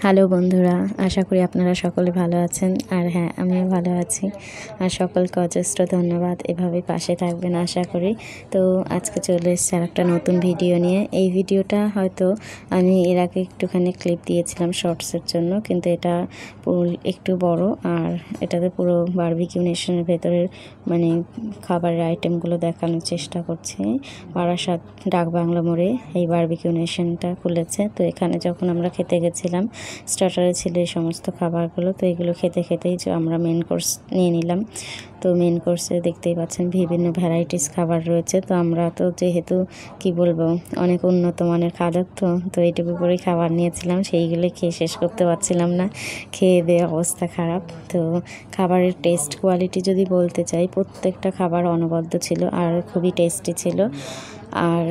Hello বন্ধুরা, আশা করি আপনারা সকলে ভালো আছেন। আর হ্যাঁ, আমিও ভালো আছি। আর সকলকে অজস্র ধন্যবাদ, এভাবেই পাশে থাকবেন আশা করি। তো আজকে চলে এসেছি আর একটা নতুন ভিডিও নিয়ে। এই ভিডিওটা হয়তো আমি এর আগে একটুখানি ক্লিপ দিয়েছিলাম শর্টসের জন্য, কিন্তু এটা একটু বড়। আর এটাতে পুরো বারবিকিউ নেশনের ভেতরের মানে খাবারের আইটেমগুলো দেখানোর চেষ্টা করছি। বারাসাত ডাক বাংলা মোড়ে এই বারবিকিউ নেশনটা খুলেছে। তো এখানে যখন আমরা খেতে গেছিলাম, স্টার্টারে ছিল এই সমস্ত খাবারগুলো। তো এগুলো খেতে খেতেই যে আমরা মেন কোর্স নিয়ে নিলাম। তো মেন কোর্সে দেখতেই পাচ্ছেন বিভিন্ন ভ্যারাইটিস খাবার রয়েছে। তো আমরা তো যেহেতু কি বলবো অনেক উন্নত মানের খাবার, তো এইটুকু করেই খাবার নিয়েছিলাম। সেইগুলো খেয়ে শেষ করতে পারছিলাম না, খেয়ে দেওয়া অবস্থা খারাপ। তো খাবারের টেস্ট কোয়ালিটি যদি বলতে চাই, প্রত্যেকটা খাবার অনবদ্য ছিল আর খুবই টেস্টি ছিল। আর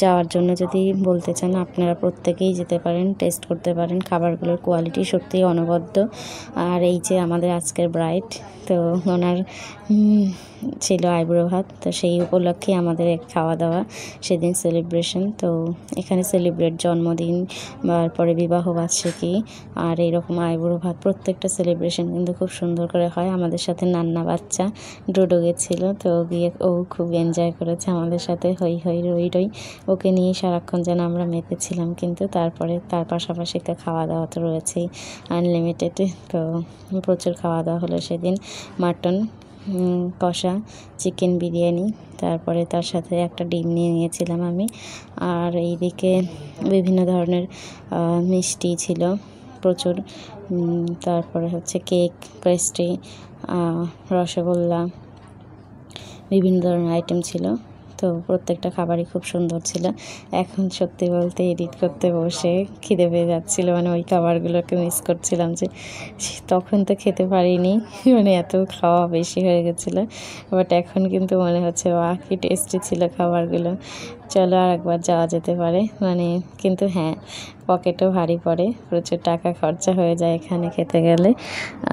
যাওয়ার জন্য যদি বলতে চান, আপনারা প্রত্যেকেই যেতে পারেন, টেস্ট করতে পারেন। খাবারগুলোর কোয়ালিটি সত্যিই অনবদ্য। আর এই যে আমাদের আজকের ব্রাইড, তো ওনার ছিল আইবুড়ো ভাত। তো সেই উপলক্ষে আমাদের খাওয়া দাওয়া সেদিন সেলিব্রেশন। তো এখানে সেলিব্রেট জন্মদিন, তারপরে বিবাহ বার্ষিকী আর এইরকম আইবুড়ো ভাত, প্রত্যেকটা সেলিব্রেশন কিন্তু খুব সুন্দর করে হয়। আমাদের সাথে নান্না বাচ্চা ডোডো গেছিল, তো গিয়ে ও খুব এনজয় করেছে আমাদের সাথে, হই হই রই রই। ওকে নিয়ে সারাক্ষণ যেন আমরা মেতেছিলাম। কিন্তু তারপরে তার পাশাপাশি তো খাওয়া দাওয়া তো রয়েছেই আনলিমিটেড। তো প্রচুর খাওয়া দাওয়া হলো সেদিন। মাটন কষা, চিকেন বিরিয়ানি, তারপরে তার সাথে একটা ডিম নিয়ে নিয়েছিলাম আমি। আর এইদিকে বিভিন্ন ধরনের মিষ্টি ছিল প্রচুর। তারপরে হচ্ছে কেক, পেস্ট্রি, রসগোল্লা, বিভিন্ন ধরনের আইটেম ছিল। তো প্রত্যেকটা খাবারই খুব সুন্দর ছিল। এখন সত্যি বলতে এডিট করতে বসে খিদে পেয়ে যাচ্ছিলো, মানে ওই খাবারগুলোকে মিস করছিলাম যে তখন তো খেতে পারিনি, মানে এত খাওয়া বেশি হয়ে গেছিলো। বাট এখন কিন্তু মনে হচ্ছে বাহ কি টেস্টি ছিল খাবারগুলো। চলো আর একবার যাওয়া যেতে পারে, মানে কিন্তু হ্যাঁ, পকেটও ভারী পড়ে, প্রচুর টাকা খরচা হয়ে যায় এখানে খেতে গেলে।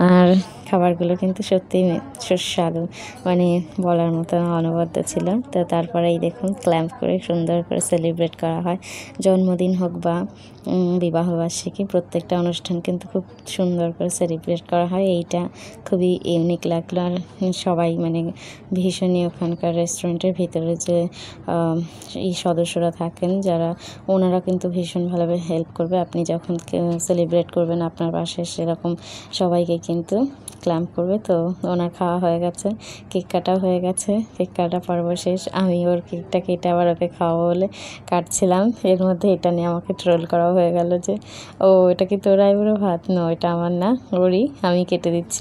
আর খাবারগুলো কিন্তু সত্যিই সুস্বাদু, মানে বলার মতো অনবদ্য ছিল। তো তারপরে এই দেখুন ক্ল্যাম্প করে সুন্দর করে সেলিব্রেট করা হয়। জন্মদিন হোক বা বিবাহবার্ষিকী, প্রত্যেকটা অনুষ্ঠান কিন্তু খুব সুন্দর করে সেলিব্রেট করা হয়। এইটা খুবই ইউনিক লাগলো। আর সবাই মানে ভীষণই ওখানকার রেস্টুরেন্টের ভিতরে যে এই সদস্যরা থাকেন যারা, ওনারা কিন্তু ভীষণ ভালোভাবে হেল্প করবে। আপনি যখন সেলিব্রেট করবেন আপনার পাশে সেরকম সবাইকে কিন্তু ক্ল্যাম্প করবে। তো ওনার খাওয়া হয়ে গেছে, কেক কাটাও হয়ে গেছে, কেক কাটা পর্ব শেষ। আমি ওর কেকটা কেটে আবার ওকে খাওয়াবো বলে কাটছিলাম, এর মধ্যে এটা নিয়ে আমাকে ট্রোল করা হয়ে গেল যে ও এটা কি তোর আইবুড়ো ভাত? না, এটা আমার না, ওরই, আমি কেটে দিচ্ছি।